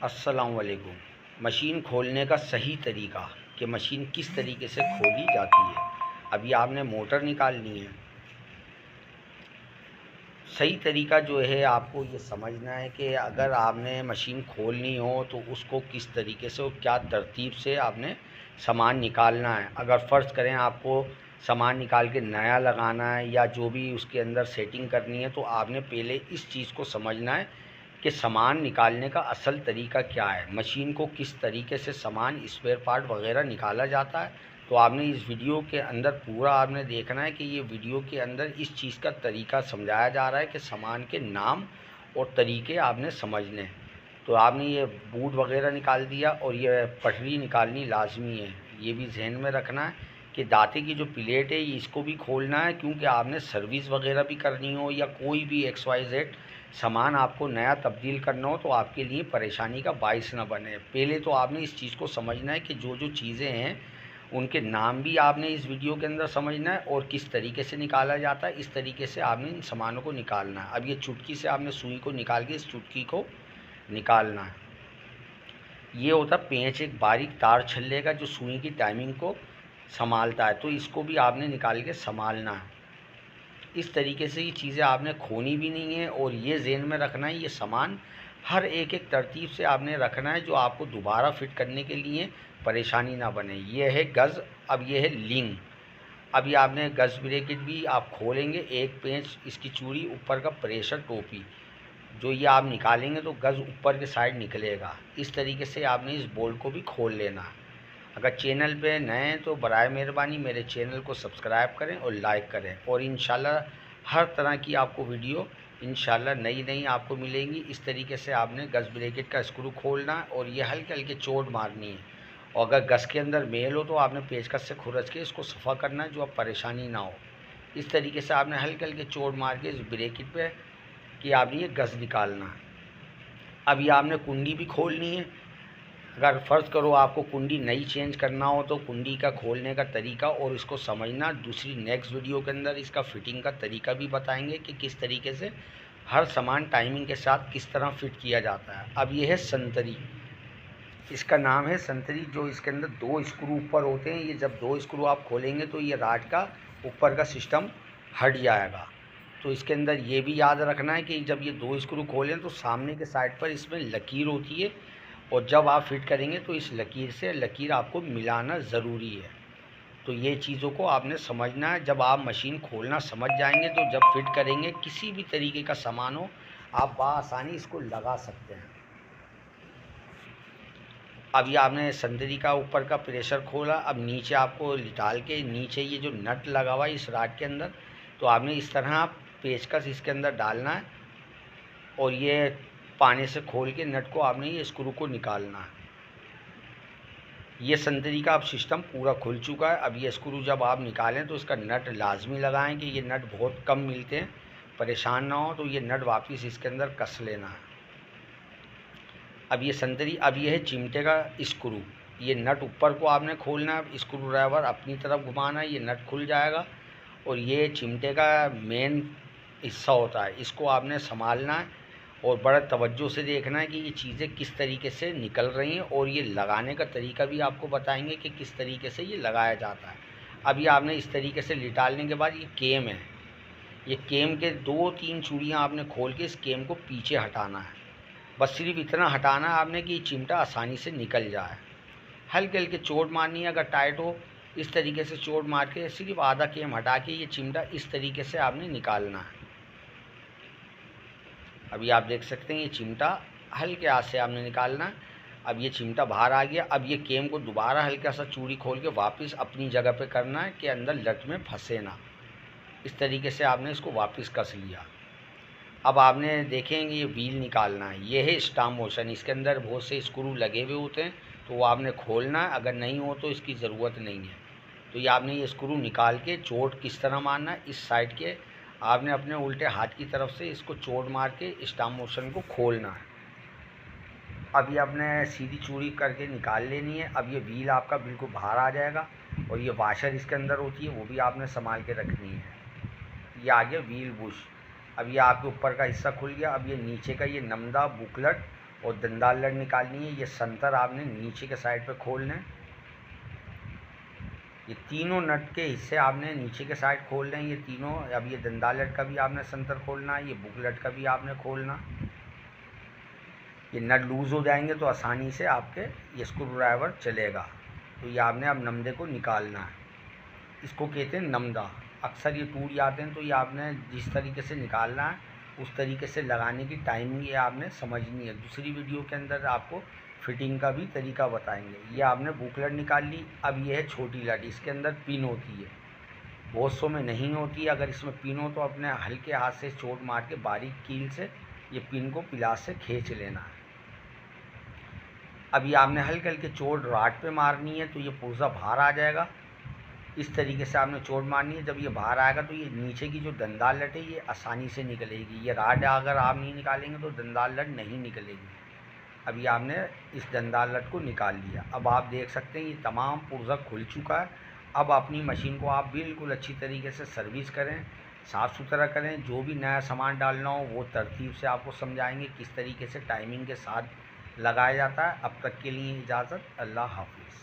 अस्सलाम वालेकुम। मशीन खोलने का सही तरीका कि मशीन किस तरीके से खोली जाती है। अभी आपने मोटर निकालनी है, सही तरीका जो है आपको ये समझना है कि अगर आपने मशीन खोलनी हो तो उसको किस तरीके से और क्या तरतीब से आपने सामान निकालना है। अगर फ़र्ज़ करें आपको सामान निकाल के नया लगाना है या जो भी उसके अंदर सेटिंग करनी है, तो आपने पहले इस चीज़ को समझना है कि सामान निकालने का असल तरीका क्या है, मशीन को किस तरीके से सामान स्पेयर पार्ट वगैरह निकाला जाता है। तो आपने इस वीडियो के अंदर पूरा आपने देखना है कि ये वीडियो के अंदर इस चीज़ का तरीका समझाया जा रहा है कि सामान के नाम और तरीके आपने समझने हैं। तो आपने ये बूट वगैरह निकाल दिया और ये पटरी निकालनी लाजमी है। ये भी जहन में रखना है कि दाते की जो प्लेट है इसको भी खोलना है, क्योंकि आपने सर्विस वगैरह भी करनी हो या कोई भी XYZ सामान आपको नया तब्दील करना हो तो आपके लिए परेशानी का बायस ना बने। पहले तो आपने इस चीज़ को समझना है कि जो जो चीज़ें हैं उनके नाम भी आपने इस वीडियो के अंदर समझना है और किस तरीके से निकाला जाता है, इस तरीके से आपने इन सामानों को निकालना है। अब ये चुटकी से आपने सुई को निकाल के इस चुटकी को निकालना है। ये होता पेंच, एक बारीक तार छल्ले का जो सुई की टाइमिंग को संभालता है, तो इसको भी आपने निकाल के संभालना है। इस तरीके से ये चीज़ें आपने खोनी भी नहीं है और ये ज़हन में रखना है, ये सामान हर एक एक तरतीब से आपने रखना है जो आपको दोबारा फिट करने के लिए परेशानी ना बने। ये है गज़, अब ये है लिंग। अभी आपने गज़ ब्रैकेट भी आप खोलेंगे, एक पेंच इसकी चूड़ी, ऊपर का प्रेशर टोपी जो ये आप निकालेंगे तो गज़ ऊपर के साइड निकलेगा। इस तरीके से आपने इस बोल्ट को भी खोल लेना है। अगर चैनल पे नए हैं तो बराए मेहरबानी मेरे चैनल को सब्सक्राइब करें और लाइक करें, और इंशाल्लाह हर तरह की आपको वीडियो इंशाल्लाह नई आपको मिलेंगी। इस तरीके से आपने गज़ ब्रैकेट का स्क्रू खोलना है और ये हल्के हल्के चोट मारनी है, और अगर गज़ के अंदर मेल हो तो आपने पेचकस से खुरच के इसको सफ़ा करना है जो अब परेशानी ना हो। इस तरीके से आपने हल्के हल्के चोट मार के इस ब्रैकेट पे कि आपने ये गज़ निकालना है। अभी आपने कुंडी भी खोलनी है। अगर फ़र्ज़ करो आपको कुंडी नई चेंज करना हो तो कुंडी का खोलने का तरीका और इसको समझना दूसरी नेक्स्ट वीडियो के अंदर इसका फ़िटिंग का तरीका भी बताएंगे कि किस तरीके से हर सामान टाइमिंग के साथ किस तरह फ़िट किया जाता है। अब ये है संतरी, इसका नाम है संतरी। जो इसके अंदर दो स्क्रू ऊपर होते हैं, ये जब दो स्क्रू आप खोलेंगे तो ये राड का ऊपर का सिस्टम हट जाएगा। तो इसके अंदर ये भी याद रखना है कि जब ये दो स्क्रू खोलें तो सामने के साइड पर इसमें लकीर होती है, और जब आप फिट करेंगे तो इस लकीर से लकीर आपको मिलाना ज़रूरी है। तो ये चीज़ों को आपने समझना है। जब आप मशीन खोलना समझ जाएंगे तो जब फिट करेंगे किसी भी तरीके का सामान हो आप बआसानी इसको लगा सकते हैं। अभी आपने संतरी का ऊपर का प्रेशर खोला, अब नीचे आपको डाल के नीचे ये जो नट लगा हुआ है इस राड के अंदर, तो आपने इस तरह पेचकस इसके अंदर डालना है और ये पानी से खोल के नट को आपने ये स्क्रू को निकालना है। ये संतरी का अब सिस्टम पूरा खुल चुका है। अब ये स्क्रू जब आप निकालें तो इसका नट लाजमी लगाएं कि ये नट बहुत कम मिलते हैं, परेशान ना हो, तो ये नट वापस इसके अंदर कस लेना है। अब ये संतरी, अब ये है चिमटे का स्क्रू, ये नट ऊपर को आपने खोलना है, स्क्रू ड्राइवर अपनी तरफ घुमाना है, ये नट खुल जाएगा। और ये चिमटे का मेन हिस्सा होता है, इसको आपने संभालना है और बड़ा तवज्जो से देखना है कि ये चीज़ें किस तरीके से निकल रही हैं, और ये लगाने का तरीका भी आपको बताएंगे कि किस तरीके से ये लगाया जाता है। अभी आपने इस तरीके से लिटालने के बाद ये केम है, ये केम के 2-3 चूड़ियाँ आपने खोल के इस केम को पीछे हटाना है। बस सिर्फ इतना हटाना है आपने कि चिमटा आसानी से निकल जाए। हल्के हल्के चोट मारनी है, अगर टाइट हो इस तरीके से चोट मार के सिर्फ आधा केम हटा के ये चिमटा इस तरीके से आपने निकालना है। अभी आप देख सकते हैं ये चिमटा हल्के हाथ से आपने निकालना है। अब ये चिमटा बाहर आ गया। अब ये केम को दोबारा हल्का सा चूड़ी खोल के वापस अपनी जगह पे करना है कि अंदर लट में फंसे ना। इस तरीके से आपने इसको वापस कस लिया। अब आपने देखेंगे ये व्हील निकालना है, ये है स्टार्ट मोशन, इसके अंदर बहुत से स्क्रू लगे हुए होते हैं तो वो आपने खोलना है, अगर नहीं हो तो इसकी ज़रूरत नहीं है। तो ये आपने ये स्क्रू निकाल के चोट किस तरह मारना है, इस साइड के आपने अपने उल्टे हाथ की तरफ से इसको चोट मार के स्टार्ट मोशन को खोलना है। अभी आपने सीधी चूड़ी करके निकाल लेनी है। अब ये व्हील आपका बिल्कुल बाहर आ जाएगा और ये वाशर इसके अंदर होती है वो भी आपने संभाल के रखनी है। ये आ गया व्हील बुश। अब ये आपके ऊपर का हिस्सा खुल गया। अब ये नीचे का ये नमदा बुकलट और दंदाल लट निकालनी है। ये संतर आपने नीचे के साइड पे खोलना है। ये तीनों नट के हिस्से आपने नीचे के साइड खोलने हैं, ये तीनों। अब ये दंदाल लट का भी आपने संतर खोलना है, ये बुकलट का भी आपने खोलना। ये नट लूज़ हो जाएंगे तो आसानी से आपके ये स्क्रू ड्राइवर चलेगा। तो ये आपने अब नमदे को निकालना है। इसको कहते हैं नमदा। अक्सर ये टूट जाते हैं, तो ये आपने जिस तरीके से निकालना है उस तरीके से लगाने की टाइमिंग ये आपने समझनी है। दूसरी वीडियो के अंदर आपको फिटिंग का भी तरीका बताएंगे। ये आपने बुकलट निकाल ली। अब ये है छोटी लट, इसके अंदर पिन होती है, बहुत सौ में नहीं होती है। अगर इसमें पिन हो तो अपने हल्के हाथ से चोट मार के बारीक कील से ये पिन को पिलास से खींच लेना है। अब ये आपने हल्के हल्के चोट राड पे मारनी है, तो ये पुर्जा बाहर आ जाएगा। इस तरीके से आपने चोट मारनी है। जब ये बाहर आएगा तो ये नीचे की जो दंदाल लट है ये आसानी से निकलेगी। ये राड अगर आप नहीं निकालेंगे तो दंदाल लट नहीं निकलेगी। अब ये आपने इस दंदाल लट को निकाल लिया। अब आप देख सकते हैं ये तमाम पुर्जा खुल चुका है। अब अपनी मशीन को आप बिल्कुल अच्छी तरीके से सर्विस करें, साफ़ सुथरा करें। जो भी नया सामान डालना हो वो तरतीब से आपको समझाएंगे किस तरीके से टाइमिंग के साथ लगाया जाता है। अब तक के लिए इजाज़त। अल्लाह हाफिज़।